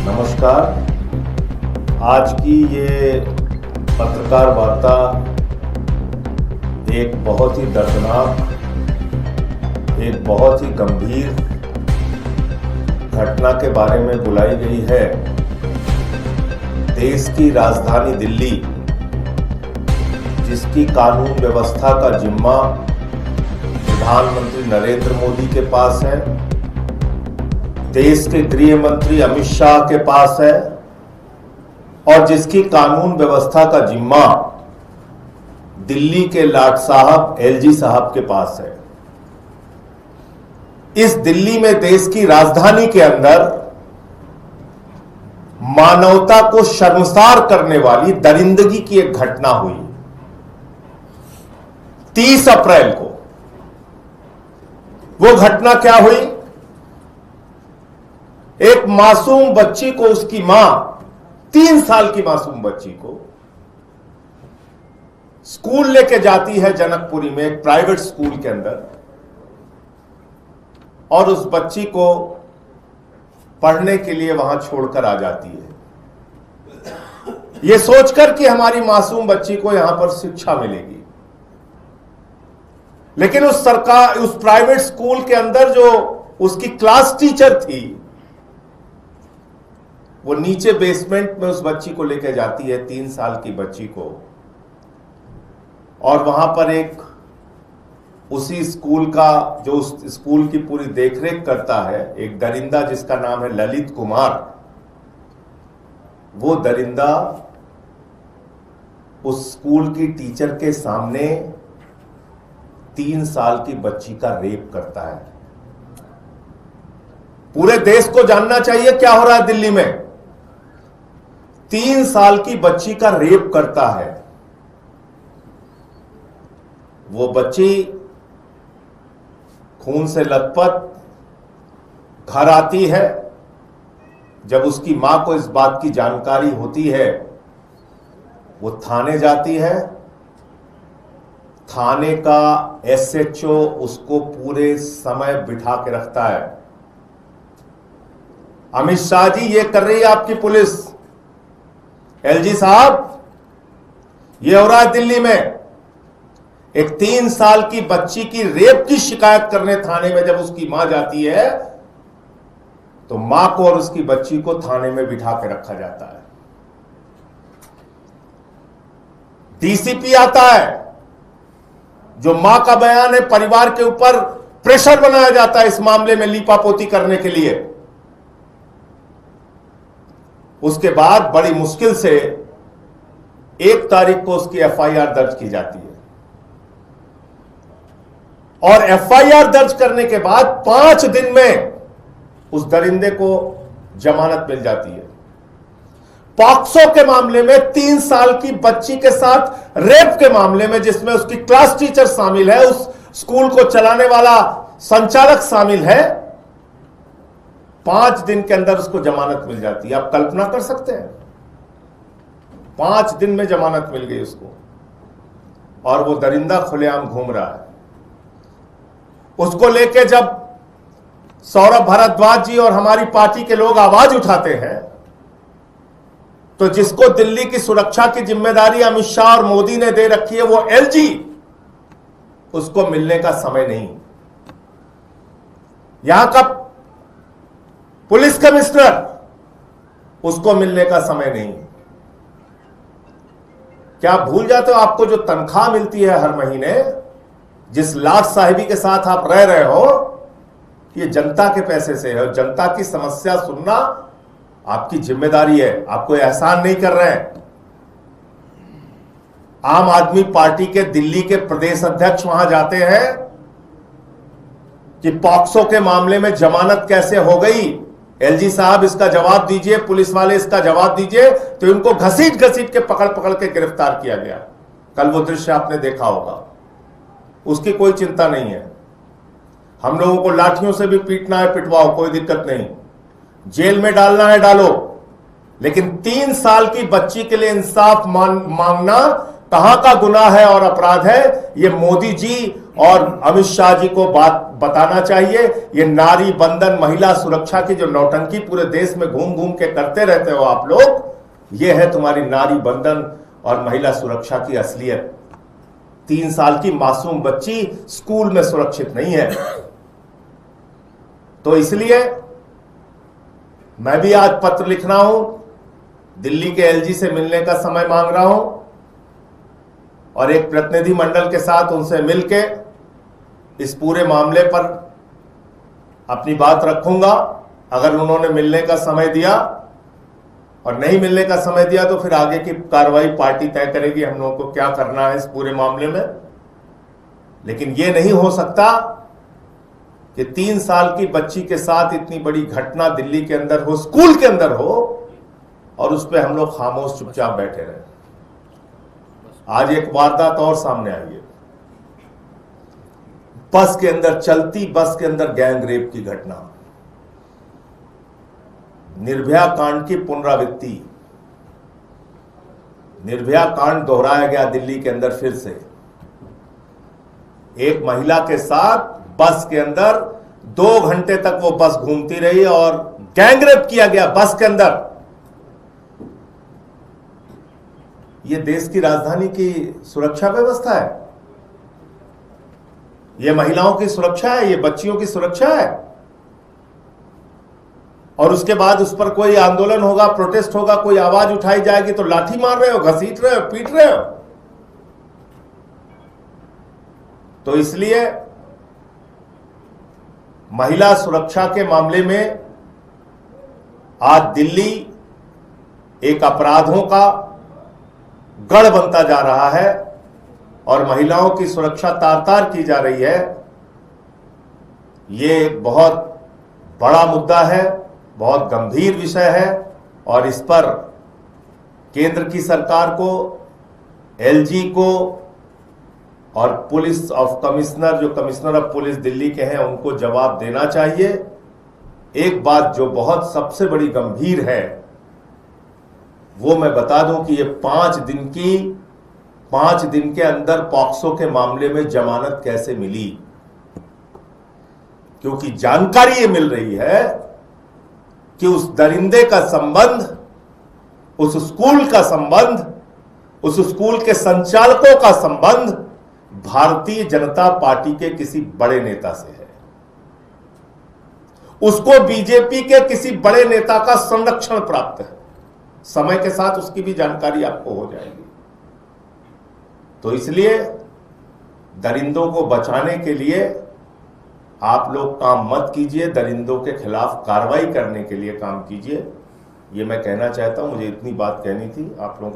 नमस्कार। आज की ये पत्रकार वार्ता एक बहुत ही दर्दनाक, एक बहुत ही गंभीर घटना के बारे में बुलाई गई है। देश की राजधानी दिल्ली, जिसकी कानून व्यवस्था का जिम्मा प्रधानमंत्री नरेंद्र मोदी के पास है, देश के गृह मंत्री अमित शाह के पास है और जिसकी कानून व्यवस्था का जिम्मा दिल्ली के लाट साहब एलजी साहब के पास है। इस दिल्ली में, देश की राजधानी के अंदर, मानवता को शर्मसार करने वाली दरिंदगी की एक घटना हुई 30 अप्रैल को। वो घटना क्या हुई? एक मासूम बच्ची को उसकी मां, 3 साल की मासूम बच्ची को स्कूल लेके जाती है जनकपुरी में, एक प्राइवेट स्कूल के अंदर, और उस बच्ची को पढ़ने के लिए वहां छोड़कर आ जाती है, यह सोचकर कि हमारी मासूम बच्ची को यहां पर शिक्षा मिलेगी। लेकिन उस प्राइवेट स्कूल के अंदर जो उसकी क्लास टीचर थी, वो नीचे बेसमेंट में उस बच्ची को लेकर जाती है, 3 साल की बच्ची को, और वहां पर एक उसी स्कूल का, जो उस स्कूल की पूरी देखरेख करता है, एक दरिंदा जिसका नाम है ललित कुमार, वो दरिंदा उस स्कूल की टीचर के सामने 3 साल की बच्ची का रेप करता है। पूरे देश को जानना चाहिए क्या हो रहा है दिल्ली में। 3 साल की बच्ची का रेप करता है। वो बच्ची खून से लथपथ घर आती है। जब उसकी मां को इस बात की जानकारी होती है, वो थाने जाती है। थाने का एसएचओ उसको पूरे समय बिठा के रखता है। अमित शाह जी, ये कर रही है आपकी पुलिस। एलजी साहब, ये हो रहा है दिल्ली में। एक 3 साल की बच्ची की रेप की शिकायत करने थाने में जब उसकी मां जाती है, तो मां को और उसकी बच्ची को थाने में बिठा के रखा जाता है। डीसीपी आता है, जो मां का बयान है, परिवार के ऊपर प्रेशर बनाया जाता है इस मामले में लीपापोती करने के लिए। उसके बाद बड़ी मुश्किल से 1 तारीख को उसकी एफआईआर दर्ज की जाती है, और एफआईआर दर्ज करने के बाद 5 दिन में उस दरिंदे को जमानत मिल जाती है। पॉक्सो के मामले में 3 साल की बच्ची के साथ रेप के मामले में, जिसमें उसकी क्लास टीचर शामिल है, उस स्कूल को चलाने वाला संचालक शामिल है, 5 दिन के अंदर उसको जमानत मिल जाती है। आप कल्पना कर सकते हैं, 5 दिन में जमानत मिल गई उसको, और वो दरिंदा खुलेआम घूम रहा है। उसको लेके जब सौरभ भारद्वाज जी और हमारी पार्टी के लोग आवाज उठाते हैं, तो जिसको दिल्ली की सुरक्षा की जिम्मेदारी अमित शाह और मोदी ने दे रखी है, वो एलजी, उसको मिलने का समय नहीं। यहां का पुलिस कमिश्नर, उसको मिलने का समय नहीं। क्या आप भूल जाते हो, आपको जो तनख्वाह मिलती है हर महीने, जिस लाट साहिबी के साथ आप रह रहे हो, ये जनता के पैसे से है, और जनता की समस्या सुनना आपकी जिम्मेदारी है। आपको एहसान नहीं कर रहे हैं। आम आदमी पार्टी के दिल्ली के प्रदेश अध्यक्ष वहां जाते हैं कि पॉक्सो के मामले में जमानत कैसे हो गई, एलजी साहब इसका जवाब दीजिए, पुलिस वाले इसका जवाब दीजिए, तो इनको घसीट घसीट के पकड़ पकड़ के गिरफ्तार किया गया। कल वो दृश्य आपने देखा होगा। उसकी कोई चिंता नहीं है। हम लोगों को लाठियों से भी पीटना है, पिटवाओ, कोई दिक्कत नहीं। जेल में डालना है, डालो, लेकिन 3 साल की बच्ची के लिए इंसाफ मांगना कहां का गुनाह है और अपराध है, ये मोदी जी और अमित शाह जी को बात बताना चाहिए। ये नारी बंधन, महिला सुरक्षा की जो नौटंकी पूरे देश में घूम घूम के करते रहते हो आप लोग, ये है तुम्हारी नारी बंधन और महिला सुरक्षा की असलियत। 3 साल की मासूम बच्ची स्कूल में सुरक्षित नहीं है। तो इसलिए मैं भी आज पत्र लिख रहा हूं, दिल्ली के एलजी से मिलने का समय मांग रहा हूं और एक प्रतिनिधि मंडल के साथ उनसे मिलके इस पूरे मामले पर अपनी बात रखूंगा। अगर उन्होंने मिलने का समय दिया और नहीं मिलने का समय दिया तो फिर आगे की कार्रवाई पार्टी तय करेगी हम लोगों को क्या करना है इस पूरे मामले में। लेकिन यह नहीं हो सकता कि 3 साल की बच्ची के साथ इतनी बड़ी घटना दिल्ली के अंदर हो, स्कूल के अंदर हो, और उस पर हम लोग खामोश चुपचाप बैठे रहे। आज एक वारदात और सामने आई है, बस के अंदर, चलती बस के अंदर गैंग रेप की घटना। निर्भया कांड की पुनरावृत्ति, निर्भया कांड दोहराया गया दिल्ली के अंदर फिर से। एक महिला के साथ बस के अंदर 2 घंटे तक वो बस घूमती रही और गैंग रेप किया गया बस के अंदर। ये देश की राजधानी की सुरक्षा व्यवस्था है, ये महिलाओं की सुरक्षा है, ये बच्चियों की सुरक्षा है। और उसके बाद उस पर कोई आंदोलन होगा, प्रोटेस्ट होगा, कोई आवाज उठाई जाएगी तो लाठी मार रहे हो, घसीट रहे हो, पीट रहे हो। तो इसलिए महिला सुरक्षा के मामले में आज दिल्ली एक अपराधों का गढ़ बनता जा रहा है और महिलाओं की सुरक्षा तार-तार की जा रही है। ये एक बहुत बड़ा मुद्दा है, बहुत गंभीर विषय है और इस पर केंद्र की सरकार को, एलजी को और पुलिस ऑफ कमिश्नर, जो कमिश्नर ऑफ पुलिस दिल्ली के हैं, उनको जवाब देना चाहिए। एक बात जो बहुत सबसे बड़ी गंभीर है वो मैं बता दूं कि ये 5 दिन के अंदर पॉक्सो के मामले में जमानत कैसे मिली, क्योंकि जानकारी ये मिल रही है कि उस दरिंदे का संबंध, उस स्कूल का संबंध, उस स्कूल के संचालकों का संबंध भारतीय जनता पार्टी के किसी बड़े नेता से है। उसको बीजेपी के किसी बड़े नेता का संरक्षण प्राप्त है। समय के साथ उसकी भी जानकारी आपको हो जाएगी। तो इसलिए दरिंदों को बचाने के लिए आप लोग काम मत कीजिए, दरिंदों के खिलाफ कार्रवाई करने के लिए काम कीजिए। ये मैं कहना चाहता हूं, मुझे इतनी बात कहनी थी आप लोगों को।